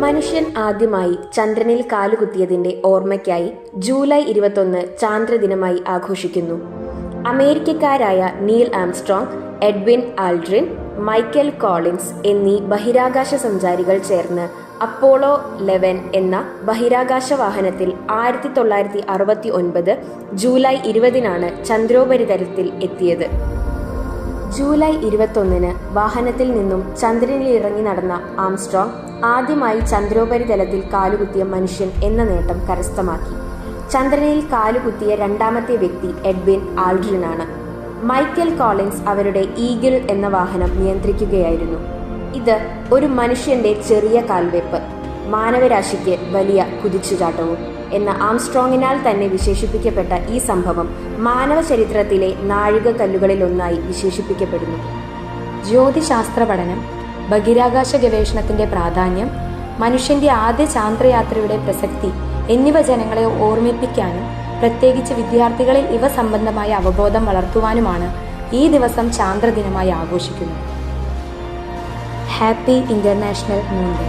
മനുഷ്യൻ ആദ്യമായി ചന്ദ്രനിൽ കാലുകുത്തിയതിന്റെ ഓർമ്മയ്ക്കായി ജൂലൈ 21 ചാന്ദ്രദിനമായി ആഘോഷിക്കുന്നു. അമേരിക്കക്കാരായ Neil Armstrong, Edwin Aldrin, Michael Collins എന്നീ ബഹിരാകാശ സഞ്ചാരികൾ ചേർന്ന് അപ്പോളോ 11 എന്ന ബഹിരാകാശ വാഹനത്തിൽ 1969 ജൂലൈ 20 ചന്ദ്രോപരിതലത്തിൽ എത്തിയത്. ജൂലൈ 21 വാഹനത്തിൽ നിന്നും ചന്ദ്രനിൽ ഇറങ്ങി നടന്ന ആംസ്ട്രോങ് ആദ്യമായി ചന്ദ്രോപരിതലത്തിൽ കാലുകുത്തിയ മനുഷ്യൻ എന്ന നേട്ടം കരസ്ഥമാക്കി. ചന്ദ്രനിൽ കാലുകുത്തിയ രണ്ടാമത്തെ വ്യക്തി എഡ്വിൻ ആൽഡ്രിനാണ്. മൈക്കൽ കോളിൻസ് അവരുടെ ഈഗിൾ എന്ന വാഹനം നിയന്ത്രിക്കുകയായിരുന്നു. ഇത് ഒരു മനുഷ്യന്റെ ചെറിയ കാൽവെപ്പ്, മാനവരാശിക്ക് വലിയ കുതിച്ചുചാട്ടവും എന്ന ആംസ്ട്രോങ്ങിനാൽ തന്നെ വിശേഷിപ്പിക്കപ്പെട്ട ഈ സംഭവം മാനവ ചരിത്രത്തിലെ നാഴികക്കല്ലുകളിലൊന്നായി വിശേഷിപ്പിക്കപ്പെടുന്നു. ജ്യോതിശാസ്ത്ര പഠനം, ബഹിരാകാശ ഗവേഷണത്തിന്റെ പ്രാധാന്യം, മനുഷ്യന്റെ ആദ്യ ചാന്ദ്രയാത്രയുടെ പ്രസക്തി എന്നിവ ജനങ്ങളെ ഓർമ്മിപ്പിക്കാനും പ്രത്യേകിച്ച് വിദ്യാർത്ഥികളിൽ ഇവ സംബന്ധമായ അവബോധം വളർത്തുവാനുമാണ് ഈ ദിവസം ചാന്ദ്രദിനമായി ആഘോഷിക്കുന്നത്. Happy international moon day.